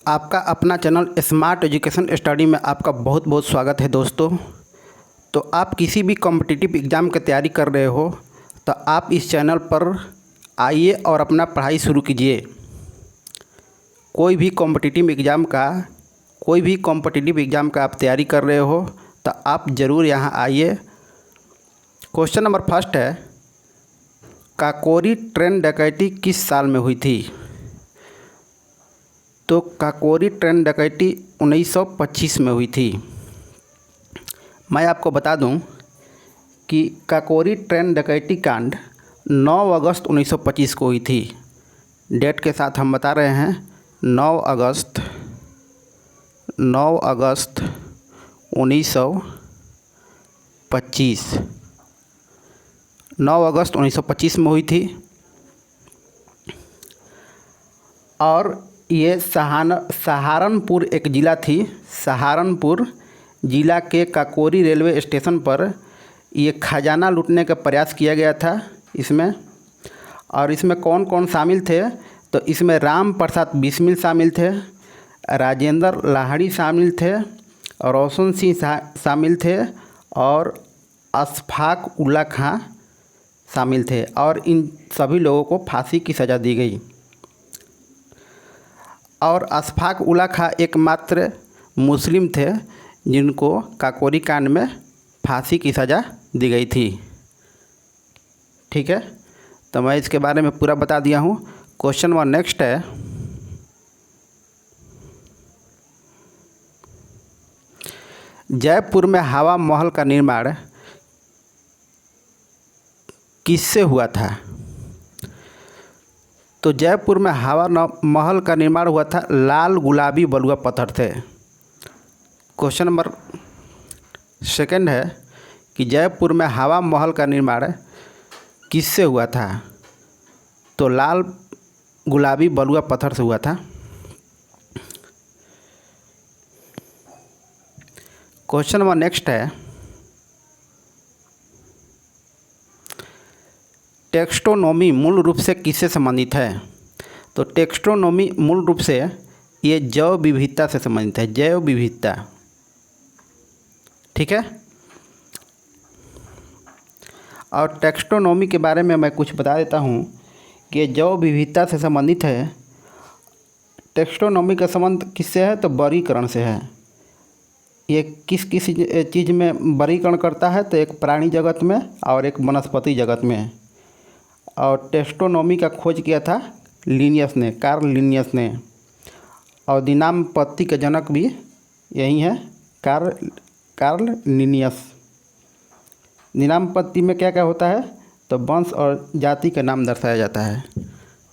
आपका अपना channel smart education study में आपका बहुत बहुत स्वागत है दोस्तों। तो आप किसी भी कॉम्पिटिटिव एग्ज़ाम की तैयारी कर रहे हो तो आप इस चैनल पर आइए और अपना पढ़ाई शुरू कीजिए। कोई भी कॉम्पिटिटिव एग्ज़ाम का आप तैयारी कर रहे हो तो आप ज़रूर यहाँ आइए। क्वेश्चन नंबर फर्स्ट है, काकोरी ट्रेन डकैती किस साल में हुई थी? तो काकोरी ट्रेन डकैती 1925 में हुई थी। मैं आपको बता दूं कि काकोरी ट्रेन डकैती कांड 9 अगस्त 1925 को हुई थी। डेट के साथ हम बता रहे हैं 9 अगस्त 1925। 9 अगस्त 1925 में हुई थी और ये सहारनपुर एक ज़िला थी। सहारनपुर ज़िला के काकोरी रेलवे स्टेशन पर ये खजाना लूटने का प्रयास किया गया था इसमें। और इसमें कौन कौन शामिल थे? तो इसमें राम प्रसाद बिस्मिल शामिल थे, राजेंद्र लाहिड़ी शामिल थे, रोशन सिंह शामिल थे और अशफाक उल्ला खां शामिल थे। और इन सभी लोगों को फांसी की सज़ा दी गई। और अशफाक उल्ला खां एकमात्र मुस्लिम थे जिनको काकोरी कांड में फांसी की सज़ा दी गई थी। ठीक है, तो मैं इसके बारे में पूरा बता दिया हूँ। क्वेश्चन नंबर नेक्स्ट है, जयपुर में हवा महल का निर्माण किससे हुआ था? तो जयपुर में हवा महल का निर्माण हुआ था लाल गुलाबी बलुआ पत्थर से। क्वेश्चन नंबर सेकंड है कि जयपुर में हवा महल का निर्माण किससे हुआ था? तो लाल गुलाबी बलुआ पत्थर से हुआ था। क्वेश्चन नंबर नेक्स्ट है, टेक्सोनोमी मूल रूप से किससे संबंधित है? तो टेक्सोनोमी मूल रूप से ये जैव विविधता से संबंधित है। जैव विविधता, ठीक है। और टेक्सोनोमी के बारे में मैं कुछ बता देता हूँ कि जैव विविधता से संबंधित है। टेक्सोनोमी का संबंध किससे है? तो वर्गीकरण से है। ये किस चीज़ में वर्गीकरण करता है? तो एक प्राणी जगत में और एक वनस्पति जगत में। और टेक्सोनोमी का खोज किया था लिनियस ने, कार्ल लिनियस ने। और दिनामपत्ति के जनक भी यही है, कार्ल लिनियस। दिनामपत्ति में क्या क्या होता है? तो वंश और जाति का नाम दर्शाया जाता है।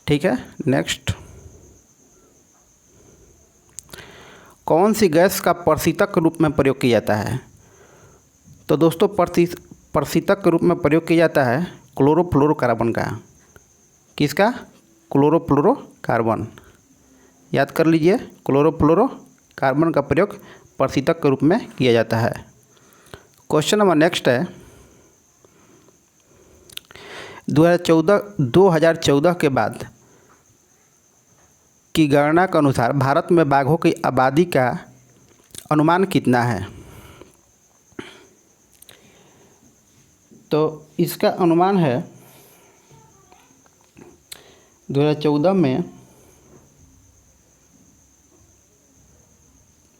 ठीक है, नेक्स्ट, कौन सी गैस का प्रशीतक के रूप में प्रयोग किया जाता है? तो दोस्तों प्रशीतक के रूप में प्रयोग किया जाता है क्लोरोफ्लोरोकार्बन का। किसका? क्लोरोफ्लोरोकार्बन। याद कर लीजिए, क्लोरोफ्लोरोकार्बन का प्रयोग प्रशीतक के रूप में किया जाता है। क्वेश्चन नंबर नेक्स्ट है, 2014 के बाद की गणना के अनुसार भारत में बाघों की आबादी का अनुमान कितना है? तो इसका अनुमान है 2014 में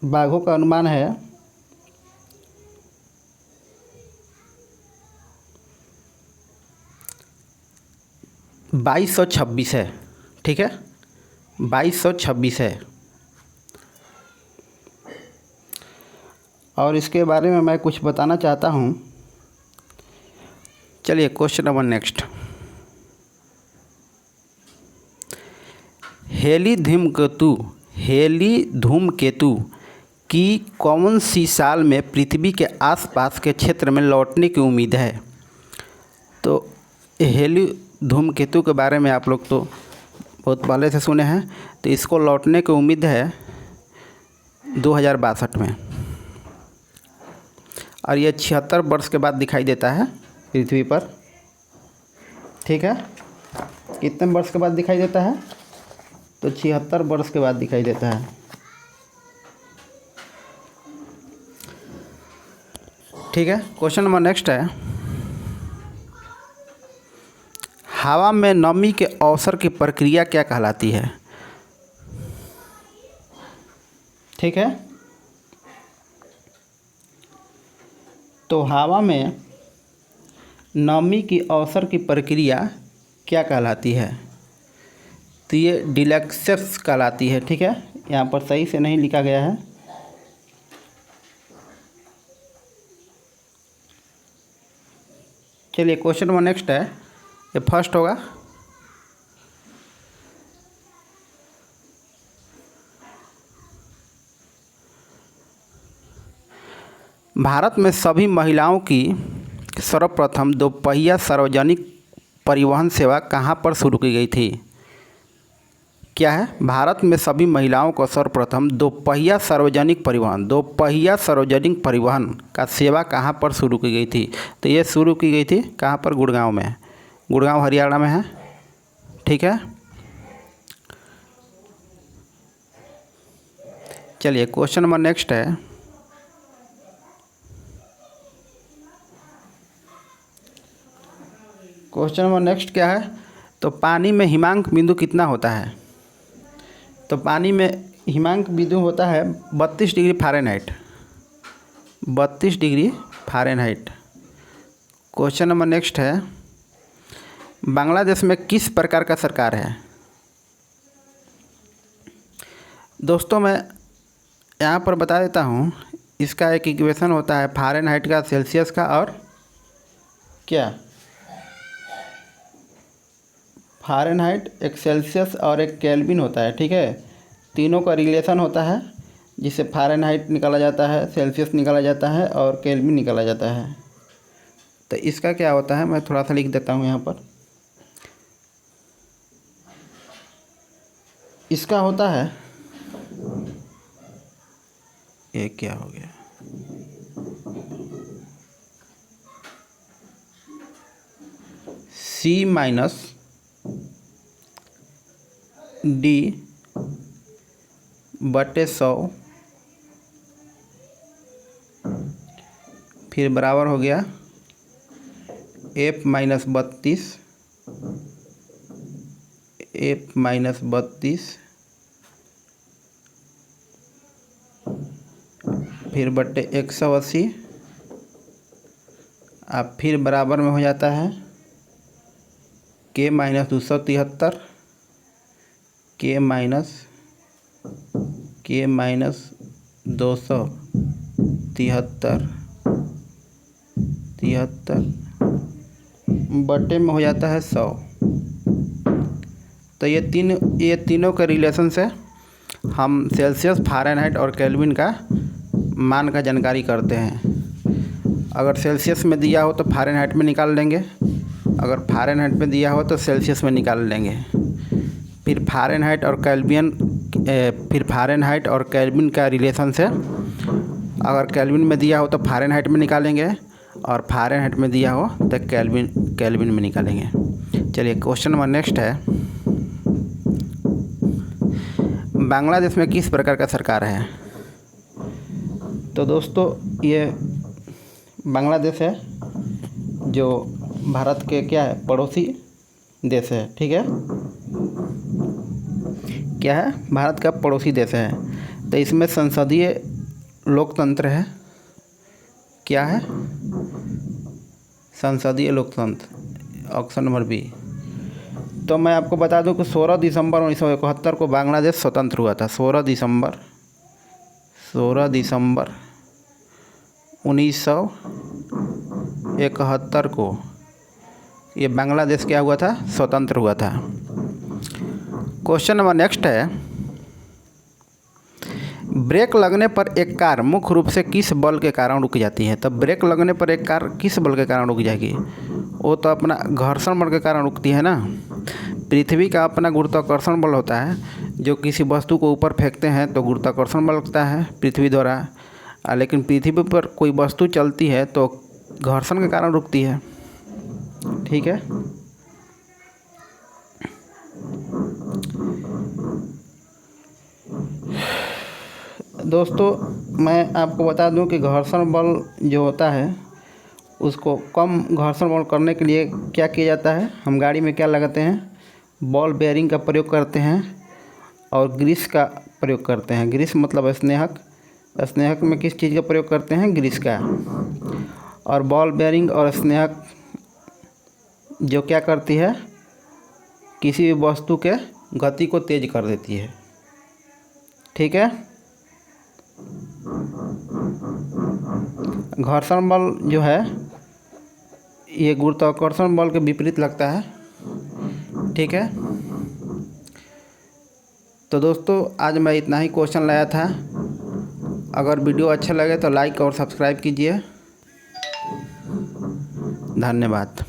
बाघों का अनुमान है 2226 है। ठीक है, 2226 है। और इसके बारे में मैं कुछ बताना चाहता हूँ। चलिए क्वेश्चन नंबर नेक्स्ट, हेली धूमकेतु की कौन सी साल में पृथ्वी के आसपास के क्षेत्र में लौटने की उम्मीद है? तो हेली धूमकेतु के बारे में आप लोग तो बहुत पहले से सुने हैं। तो इसको लौटने की उम्मीद है 2062 में। और ये 76 वर्ष के बाद दिखाई देता है पृथ्वी पर। ठीक है, कितने वर्ष के बाद दिखाई देता है? तो 76 वर्ष के बाद दिखाई देता है। ठीक है। क्वेश्चन नंबर नेक्स्ट है, हवा में नमी के अवसर की प्रक्रिया क्या कहलाती है? ठीक है, तो हवा में नमी की अवसर की प्रक्रिया क्या कहलाती है? तो ये डिलेक्सेस कहलाती है। ठीक है, यहाँ पर सही से नहीं लिखा गया है। चलिए क्वेश्चन नंबर नेक्स्ट है, ये फर्स्ट होगा। भारत में सभी महिलाओं की सर्वप्रथम दोपहिया सार्वजनिक परिवहन सेवा कहाँ पर शुरू की गई थी? क्या है? भारत में सभी महिलाओं को सर्वप्रथम दोपहिया सार्वजनिक परिवहन का सेवा कहाँ पर शुरू की गई थी? तो ये शुरू की गई थी कहाँ पर? गुड़गांव में। गुड़गांव हरियाणा में है। ठीक है, चलिए क्वेश्चन नंबर नेक्स्ट है, क्वेश्चन नंबर नेक्स्ट क्या है? तो पानी में हिमांक बिंदु कितना होता है? तो पानी में हिमांक बिंदु होता है 32 degree Fahrenheit. 32 degree Fahrenheit. Question number next है, बांग्लादेश में किस प्रकार का सरकार है? दोस्तों मैं यहाँ पर बता देता हूँ, इसका एक इक्वेशन होता है फ़ारेनहाइट का, सेल्सियस का, और क्या? फ़ारेनहाइट, एक सेल्सियस और एक केल्विन होता है। ठीक है, तीनों का रिलेशन होता है, जिसे फ़ारेनहाइट निकाला जाता है, सेल्सियस निकाला जाता है और केल्विन निकाला जाता है। तो इसका क्या होता है, मैं थोड़ा सा लिख देता हूँ यहाँ पर। इसका होता है, ये क्या हो गया, C माइनस D बटे 100 फिर बराबर हो गया F माइनस 32 फिर बटे 180, अब फिर बराबर में हो जाता है K माइनस 273, K माइनस 273 बटे में हो जाता है 100। तो ये तीनों के रिलेशन से हम सेल्सियस, फ़ारेनहाइट और केल्विन का मान का जानकारी करते हैं। अगर सेल्सियस में दिया हो तो फ़ारेनहाइट में निकाल लेंगे, अगर फ़ारेनहाइट में दिया हो तो सेल्सियस में निकाल लेंगे। फिर फ़ारेनहाइट और केल्विन का रिलेशन से अगर केल्विन में दिया हो तो फ़ारेनहाइट में निकालेंगे, और फ़ारेनहाइट में दिया हो तो केल्विन में निकालेंगे। चलिए क्वेश्चन नंबर नेक्स्ट है, बांग्लादेश में किस प्रकार का सरकार है? तो दोस्तों ये बांग्लादेश है जो भारत के क्या है, पड़ोसी देश है। ठीक है, क्या है? भारत का पड़ोसी देश है। तो इसमें संसदीय लोकतंत्र है। क्या है? संसदीय लोकतंत्र, ऑप्शन नंबर बी। तो मैं आपको बता दूं कि 16 दिसंबर 1971 को बांग्लादेश स्वतंत्र हुआ था। 16 दिसंबर 1971 को ये बांग्लादेश क्या हुआ था? स्वतंत्र हुआ था। क्वेश्चन नंबर नेक्स्ट है, ब्रेक लगने पर एक कार मुख्य रूप से किस बल के कारण रुक जाती है? तब ब्रेक लगने पर एक कार किस बल के कारण रुक जाएगी? वो तो अपना घर्षण बल के कारण रुकती है ना। पृथ्वी का अपना गुरुत्वाकर्षण बल होता है, जो किसी वस्तु को ऊपर फेंकते हैं तो गुरुत्वाकर्षण बल लगता है पृथ्वी द्वारा, लेकिन पृथ्वी पर कोई वस्तु चलती है तो घर्षण के कारण रुकती है। ठीक है, दोस्तों मैं आपको बता दूं कि घर्षण बल जो होता है उसको कम घर्षण बल करने के लिए क्या किया जाता है, हम गाड़ी में क्या लगाते हैं, बॉल बेयरिंग का प्रयोग करते हैं और ग्रीस का प्रयोग करते हैं। ग्रीस मतलब स्नेहक, स्नेहक में किस चीज़ का प्रयोग करते हैं, ग्रीस का। और बॉल बेयरिंग और स्नेहक जो क्या करती है, किसी भी वस्तु के गति को तेज कर देती है। ठीक है। घर्षण बल जो है ये गुरुत्वाकर्षण बल के विपरीत लगता है। ठीक है। तो दोस्तों आज मैं इतना ही क्वेश्चन लाया था। अगर वीडियो अच्छा लगे तो लाइक और सब्सक्राइब कीजिए। धन्यवाद।